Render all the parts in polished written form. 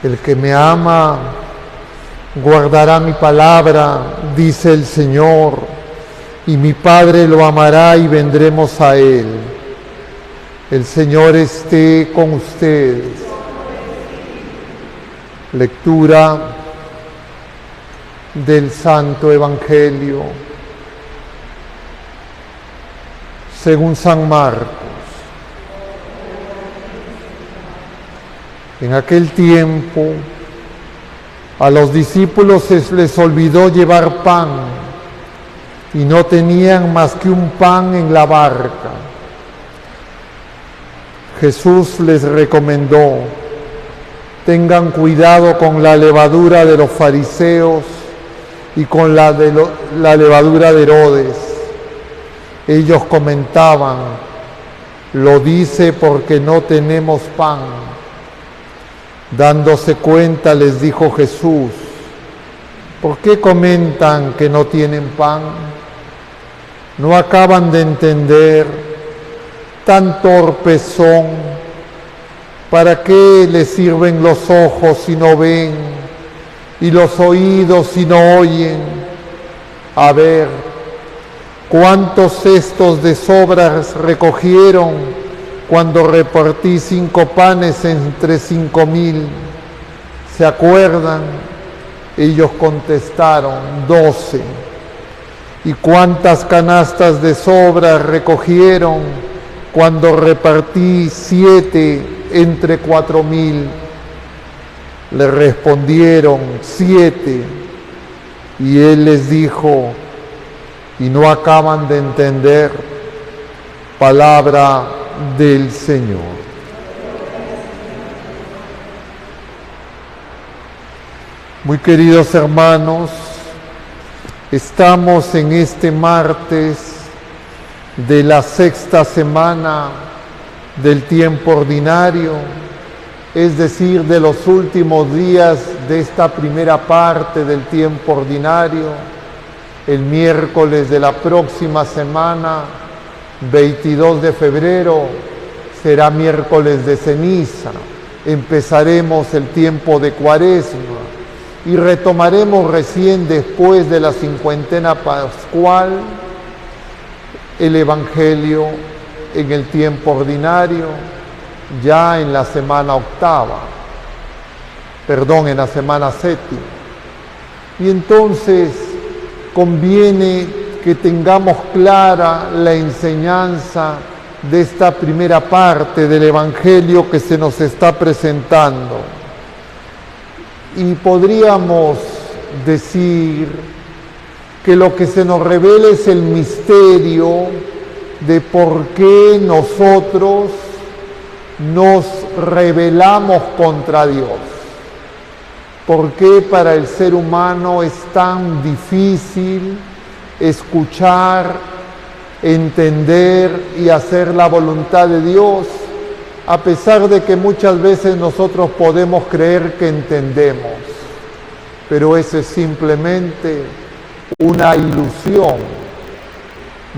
El que me ama guardará mi palabra, dice el Señor, y mi Padre lo amará y vendremos a Él. El Señor esté con ustedes. Lectura del Santo Evangelio según San Marcos. En aquel tiempo, a los discípulos se les olvidó llevar pan y no tenían más que un pan en la barca. Jesús les recomendó: tengan cuidado con la levadura de los fariseos y con la levadura de Herodes. Ellos comentaban: lo dice porque no tenemos pan. Dándose cuenta, les dijo Jesús: ¿por qué comentan que no tienen pan? ¿No acaban de entender? Tan torpes son. ¿Para qué les sirven los ojos si no ven y los oídos si no oyen? A ver, ¿cuántos cestos de sobras recogieron cuando repartí 5 panes entre 5,000? ¿Se acuerdan? Ellos contestaron: 12. ¿Y cuántas canastas de sobras recogieron cuando repartí 7 entre 4,000? Le respondieron: 7. Y Él les dijo: ¿y no acaban de entender? Palabra del Señor. Muy queridos hermanos, estamos en este martes de la 6ª semana del tiempo ordinario, es decir, de los últimos días de esta primera parte del tiempo ordinario. El miércoles de la próxima semana, 22 de febrero, será miércoles de ceniza. Empezaremos el tiempo de Cuaresma y retomaremos recién después de la cincuentena pascual el Evangelio en el tiempo ordinario, ya en la semana en la semana 7ª. Y entonces conviene que tengamos clara la enseñanza de esta primera parte del Evangelio que se nos está presentando. Y podríamos decir que lo que se nos revela es el misterio de por qué nosotros nos rebelamos contra Dios. ¿Por qué para el ser humano es tan difícil escuchar, entender y hacer la voluntad de Dios, a pesar de que muchas veces nosotros podemos creer que entendemos? Pero eso es simplemente una ilusión.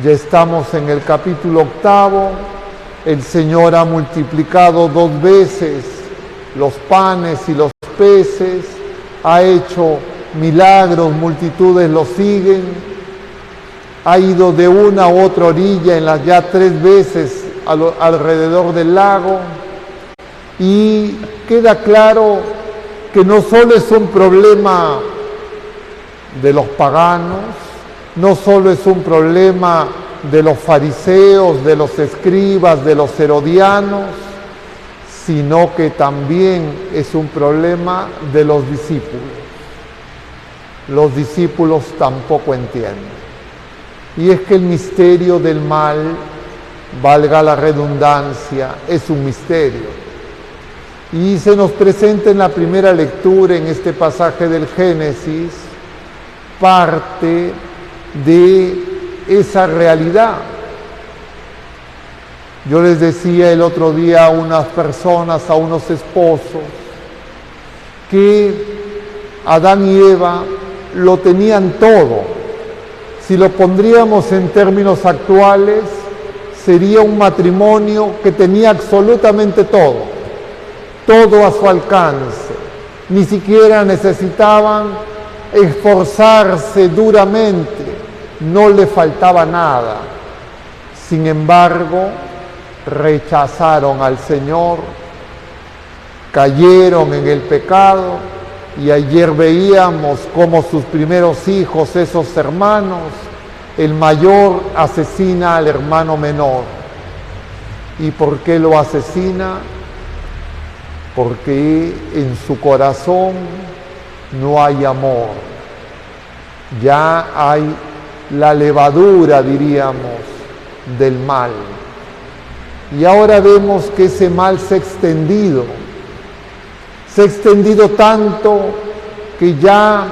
Ya estamos en el capítulo 8. El Señor ha multiplicado 2 veces los panes y los peces, ha hecho milagros, multitudes lo siguen, ha ido de una u otra orilla en las ya 3 veces alrededor del lago, y queda claro que no solo es un problema de los paganos, no solo es un problema de los fariseos, de los escribas, de los herodianos, sino que también es un problema de los discípulos. Los discípulos tampoco entienden. Y es que el misterio del mal, valga la redundancia, es un misterio. Y se nos presenta en la primera lectura, en este pasaje del Génesis, parte de esa realidad. Yo les decía el otro día a unas personas, a unos esposos, que Adán y Eva lo tenían todo. Si lo pondríamos en términos actuales, sería un matrimonio que tenía absolutamente todo a su alcance. ni siquiera necesitaban esforzarse duramente, no le faltaba nada. Sin embargo, rechazaron al Señor, cayeron en el pecado, y ayer veíamos cómo sus primeros hijos, esos hermanos, el mayor asesina al hermano menor. ¿Y por qué lo asesina? Porque en su corazón no hay amor. Ya hay la levadura, diríamos, del mal. Y ahora vemos que ese mal se ha extendido. Se ha extendido tanto que ya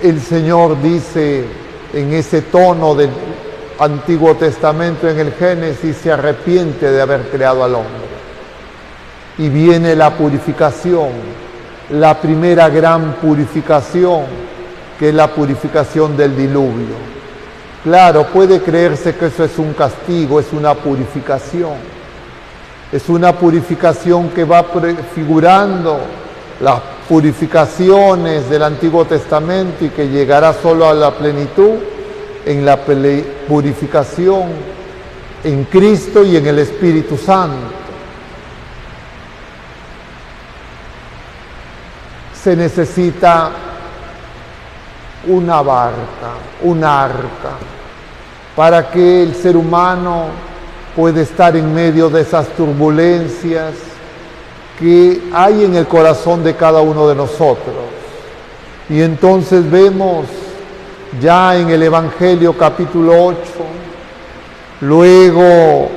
el Señor dice en ese tono del Antiguo Testamento, en el Génesis, se arrepiente de haber creado al hombre. Y viene la purificación, la primera gran purificación, que es la purificación del diluvio. Claro, puede creerse que eso es un castigo, es una purificación. Es una purificación que va prefigurando las purificaciones del Antiguo Testamento y que llegará solo a la plenitud en la purificación en Cristo y en el Espíritu Santo. Se necesita una barca, un arca, para que el ser humano pueda estar en medio de esas turbulencias que hay en el corazón de cada uno de nosotros. Y entonces vemos ya en el Evangelio capítulo 8, luego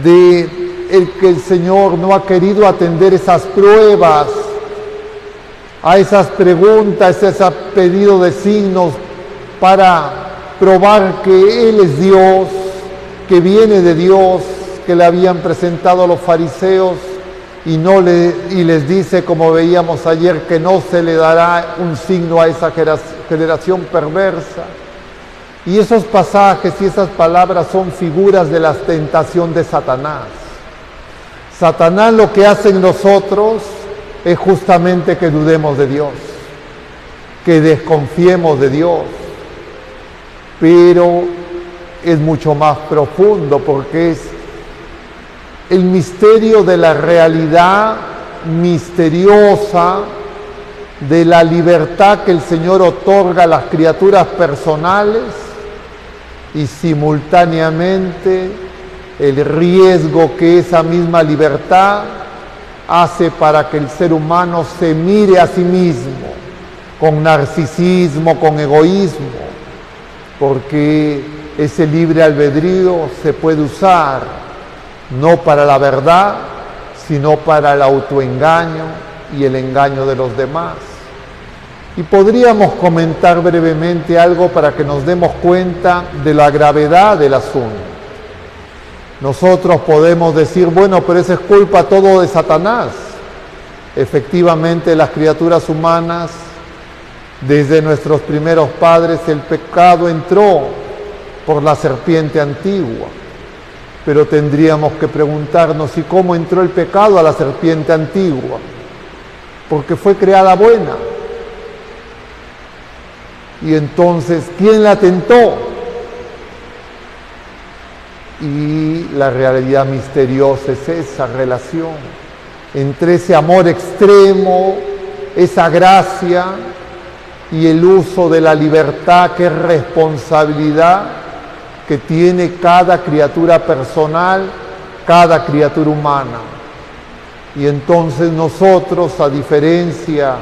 de que el Señor no ha querido atender esas pruebas, a esas preguntas, ese pedido de signos para probar que Él es Dios, que viene de Dios, que le habían presentado a los fariseos y les dice, como veíamos ayer, que no se le dará un signo a esa generación perversa. Y esos pasajes y esas palabras son figuras de la tentación de Satanás. Satanás lo que hace en nosotros es justamente que dudemos de Dios, que desconfiemos de Dios, pero es mucho más profundo porque es el misterio de la realidad misteriosa de la libertad que el Señor otorga a las criaturas personales y simultáneamente el riesgo que esa misma libertad hace para que el ser humano se mire a sí mismo con narcisismo, con egoísmo, porque ese libre albedrío se puede usar no para la verdad, sino para el autoengaño y el engaño de los demás. Y podríamos comentar brevemente algo para que nos demos cuenta de la gravedad del asunto. Nosotros podemos decir, bueno, pero eso es culpa todo de Satanás. Efectivamente, las criaturas humanas, desde nuestros primeros padres, el pecado entró por la serpiente antigua. Pero tendríamos que preguntarnos, ¿y cómo entró el pecado a la serpiente antigua? Porque fue creada buena. Y entonces, ¿quién la tentó? Y la realidad misteriosa es esa relación entre ese amor extremo, esa gracia y el uso de la libertad, que es responsabilidad que tiene cada criatura personal, cada criatura humana. Y entonces nosotros, a diferencia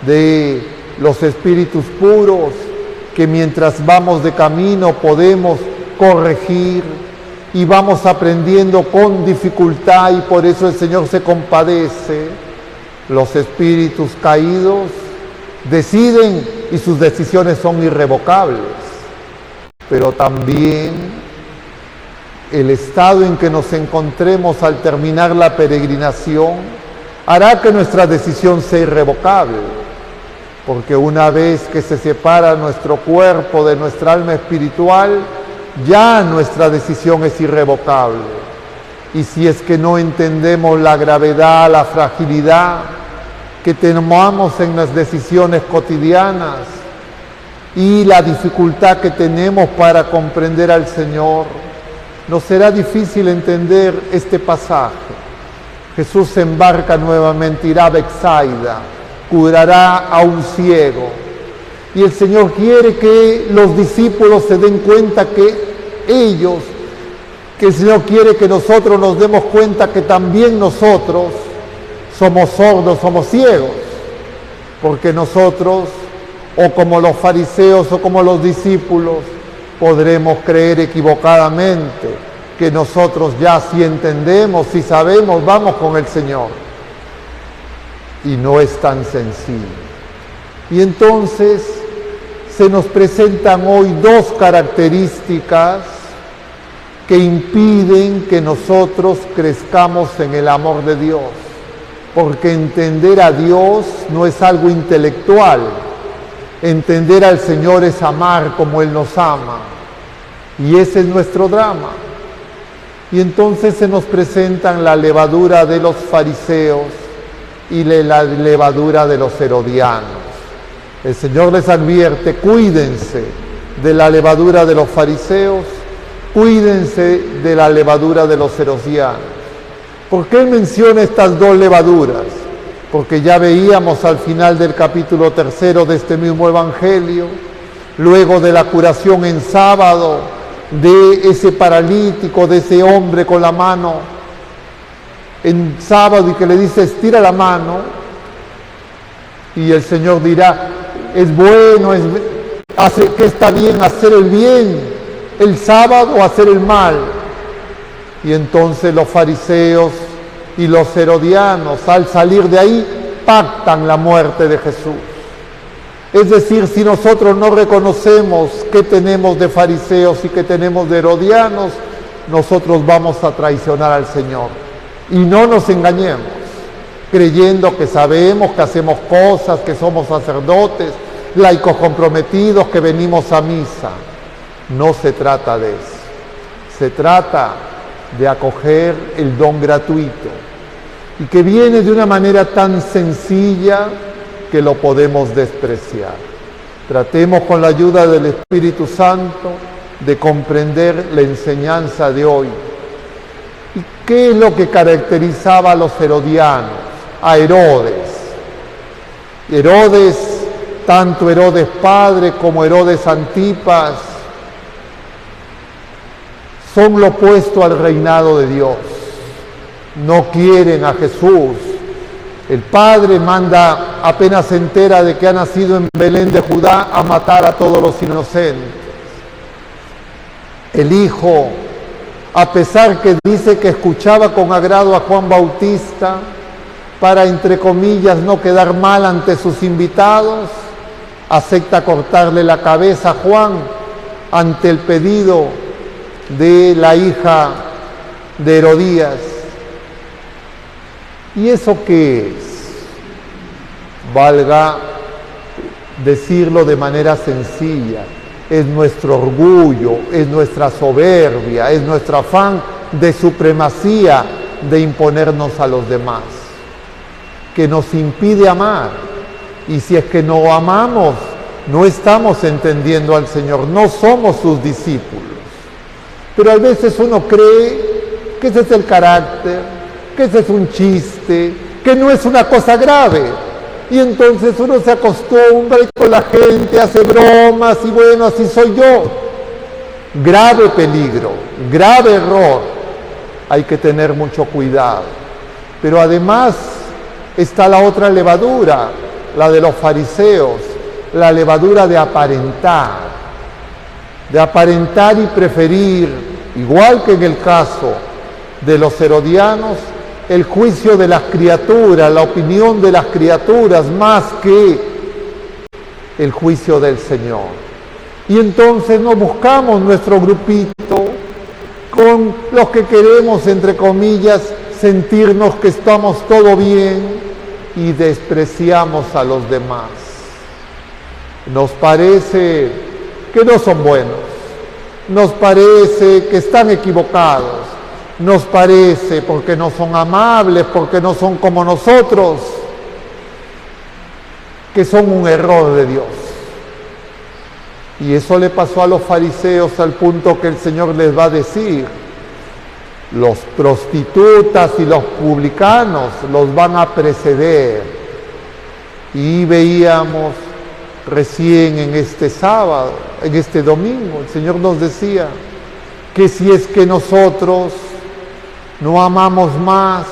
de los espíritus puros, que mientras vamos de camino podemos corregir y vamos aprendiendo con dificultad, y por eso el Señor se compadece, los espíritus caídos deciden y sus decisiones son irrevocables. Pero también el estado en que nos encontremos al terminar la peregrinación hará que nuestra decisión sea irrevocable, porque una vez que se separa nuestro cuerpo de nuestra alma espiritual, ya nuestra decisión es irrevocable. Y si es que no entendemos la gravedad, la fragilidad que tomamos en las decisiones cotidianas y la dificultad que tenemos para comprender al Señor, nos será difícil entender este pasaje. Jesús se embarca nuevamente, irá a Betsaida, curará a un ciego. Y el Señor quiere que los discípulos se den cuenta que el Señor quiere que nosotros nos demos cuenta que también nosotros somos sordos, somos ciegos, porque nosotros, o como los fariseos o como los discípulos, podremos creer equivocadamente que nosotros ya sí entendemos, sí sabemos, vamos con el Señor. Y no es tan sencillo. Y entonces se nos presentan hoy dos características que impiden que nosotros crezcamos en el amor de Dios, porque entender a Dios no es algo intelectual, entender al Señor es amar como Él nos ama, y ese es nuestro drama. Y entonces se nos presentan la levadura de los fariseos y la levadura de los herodianos. El Señor les advierte, cuídense de la levadura de los fariseos, cuídense de la levadura de los herodianos. ¿Por qué menciona estas dos levaduras? Porque ya veíamos al final del capítulo 3 de este mismo Evangelio, luego de la curación en sábado de ese paralítico, de ese hombre con la mano en sábado y que le dice estira la mano, y el Señor dirá, es bueno, que está bien hacer el bien el sábado o hacer el mal. Y entonces los fariseos y los herodianos, al salir de ahí, pactan la muerte de Jesús. Es decir, si nosotros no reconocemos qué tenemos de fariseos y qué tenemos de herodianos, nosotros vamos a traicionar al Señor. Y no nos engañemos, creyendo que sabemos, que hacemos cosas, que somos sacerdotes, laicos comprometidos, que venimos a misa. No se trata de eso. Se trata de acoger el don gratuito y que viene de una manera tan sencilla que lo podemos despreciar. Tratemos con la ayuda del Espíritu Santo de comprender la enseñanza de hoy. ¿Y qué es lo que caracterizaba a los herodianos? A Herodes. Herodes, tanto Herodes padre como Herodes Antipas, son lo opuesto al reinado de Dios. No quieren a Jesús. El padre manda, apenas se entera de que ha nacido en Belén de Judá, a matar a todos los inocentes. El hijo, a pesar que dice que escuchaba con agrado a Juan Bautista, para, entre comillas, no quedar mal ante sus invitados, acepta cortarle la cabeza a Juan ante el pedido de la hija de Herodías. ¿Y eso qué es? Valga decirlo de manera sencilla, es nuestro orgullo, es nuestra soberbia, es nuestro afán de supremacía, de imponernos a los demás, que nos impide amar. Y si es que no amamos, no estamos entendiendo al Señor, no somos sus discípulos. Pero a veces uno cree que ese es el carácter, que ese es un chiste, que no es una cosa grave. Y entonces uno se acostumbra y con la gente hace bromas y bueno, así soy yo. Grave peligro, grave error. Hay que tener mucho cuidado. Pero además está la otra levadura, la de los fariseos, la levadura de aparentar y preferir, igual que en el caso de los herodianos, el juicio de las criaturas, la opinión de las criaturas, más que el juicio del Señor. Y entonces nos buscamos nuestro grupito con los que queremos, entre comillas, sentirnos que estamos todo bien y despreciamos a los demás. Nos parece que no son buenos, nos parece que están equivocados, nos parece, porque no son amables, porque no son como nosotros, que son un error de Dios. Y eso le pasó a los fariseos al punto que el Señor les va a decir: los prostitutas y los publicanos los van a preceder. Y veíamos recién en este sábado, en este domingo, el Señor nos decía que si es que nosotros no amamos más,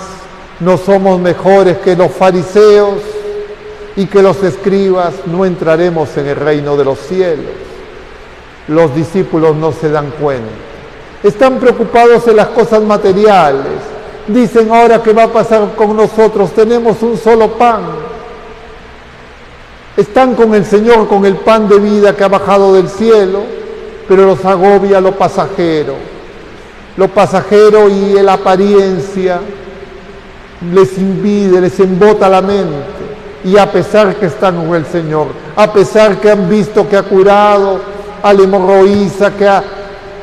no somos mejores que los fariseos y que los escribas, no entraremos en el reino de los cielos. Los discípulos no se dan cuenta. Están preocupados en las cosas materiales. Dicen: ahora, ¿qué va a pasar con nosotros? Tenemos un solo pan. Están con el Señor, con el pan de vida que ha bajado del cielo, pero los agobia lo pasajero. Lo pasajero y la apariencia les impide, les embota la mente. Y a pesar que están con el Señor, a pesar que han visto que ha curado a la hemorroísa, que ha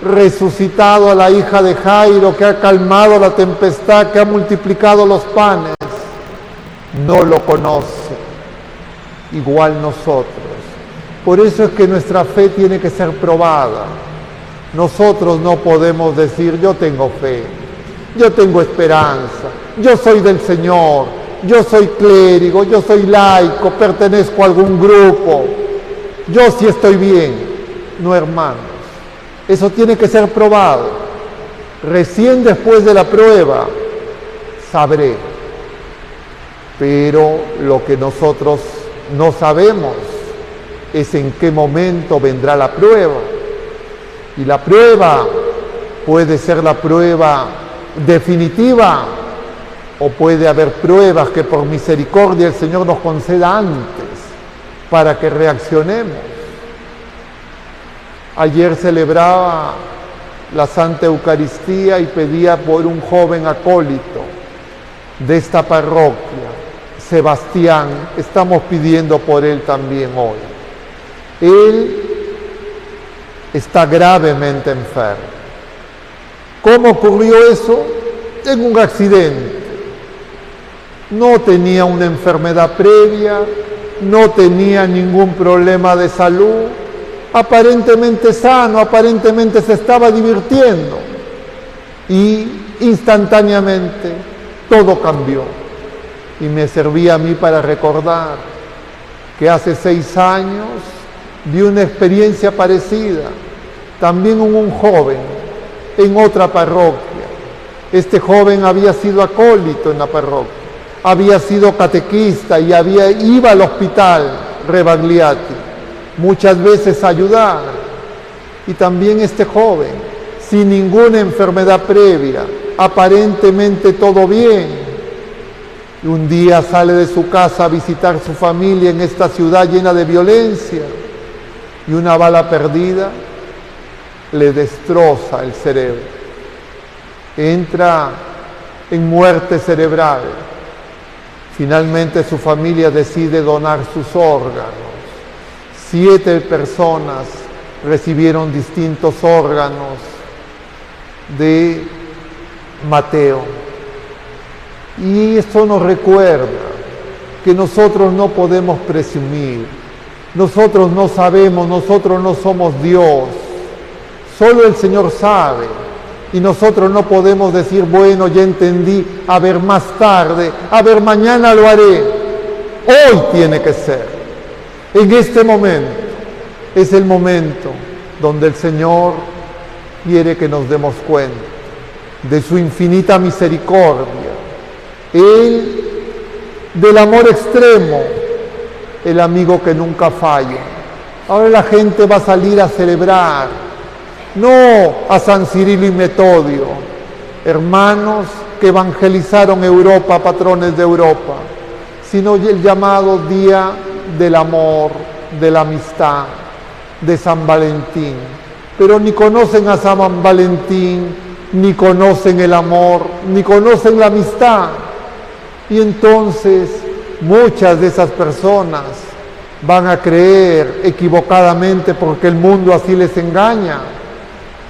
resucitado a la hija de Jairo, que ha calmado la tempestad, que ha multiplicado los panes, no lo conocen, igual nosotros. Por eso es que nuestra fe tiene que ser probada. Nosotros no podemos decir: yo tengo fe, yo tengo esperanza, yo soy del Señor, yo soy clérigo, yo soy laico, pertenezco a algún grupo, yo sí estoy bien. No, hermanos, eso tiene que ser probado. Recién después de la prueba sabré. Pero lo que nosotros no sabemos es en qué momento vendrá la prueba. Y la prueba puede ser la prueba definitiva, o puede haber pruebas que por misericordia el Señor nos conceda antes para que reaccionemos. Ayer celebraba la Santa Eucaristía y pedía por un joven acólito de esta parroquia, Sebastián. Estamos pidiendo por él también hoy. Él está gravemente enfermo. ¿Cómo ocurrió eso? En un accidente. No tenía una enfermedad previa, no tenía ningún problema de salud, aparentemente sano, aparentemente se estaba divirtiendo, y instantáneamente todo cambió. Y me servía a mí para recordar que hace 6 años vi una experiencia parecida, también en un joven, en otra parroquia. Este joven había sido acólito en la parroquia, había sido catequista y iba al hospital Rebagliati muchas veces a ayudar. Y también este joven, sin ninguna enfermedad previa, aparentemente todo bien, y un día sale de su casa a visitar su familia en esta ciudad llena de violencia, y una bala perdida le destroza el cerebro. Entra en muerte cerebral. Finalmente su familia decide donar sus órganos. 7 personas recibieron distintos órganos de Mateo. Y esto nos recuerda que nosotros no podemos presumir, nosotros no sabemos, nosotros no somos Dios, solo el Señor sabe, y nosotros no podemos decir: bueno, ya entendí, a ver más tarde, a ver mañana lo haré. Hoy tiene que ser. En este momento es el momento donde el Señor quiere que nos demos cuenta de su infinita misericordia, Él del amor extremo, el amigo que nunca falla. Ahora la gente va a salir a celebrar, no a San Cirilo y Metodio, hermanos que evangelizaron Europa, patrones de Europa, sino el llamado Día del Amor, de la Amistad, de San Valentín. Pero ni conocen a San Valentín, ni conocen el amor, ni conocen la amistad. Y entonces muchas de esas personas van a creer equivocadamente, porque el mundo así les engaña,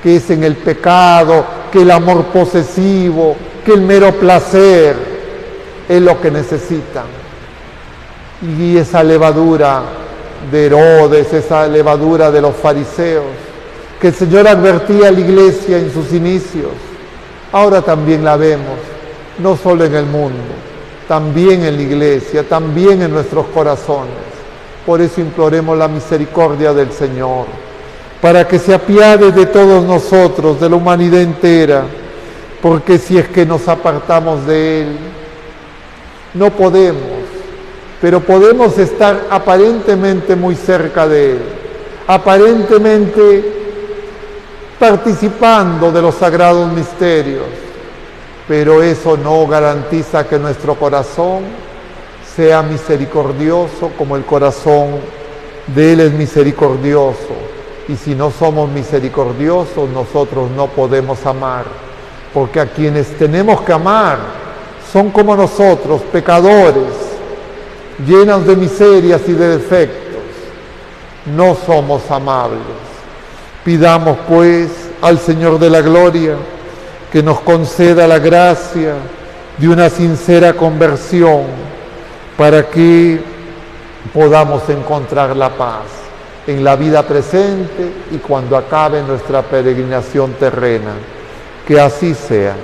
que es en el pecado, que el amor posesivo, que el mero placer es lo que necesitan. Y esa levadura de Herodes, esa levadura de los fariseos, que el Señor advertía a la iglesia en sus inicios, ahora también la vemos, no solo en el mundo, también en la iglesia, también en nuestros corazones. Por eso imploremos la misericordia del Señor, para que se apiade de todos nosotros, de la humanidad entera, porque si es que nos apartamos de Él, no podemos, pero podemos estar aparentemente muy cerca de Él, aparentemente participando de los sagrados misterios, pero eso no garantiza que nuestro corazón sea misericordioso como el corazón de Él es misericordioso. Y si no somos misericordiosos, nosotros no podemos amar, porque a quienes tenemos que amar son como nosotros, pecadores, llenos de miserias y de defectos. No somos amables. Pidamos pues al Señor de la Gloria que nos conceda la gracia de una sincera conversión para que podamos encontrar la paz en la vida presente y cuando acabe nuestra peregrinación terrena. Que así sea.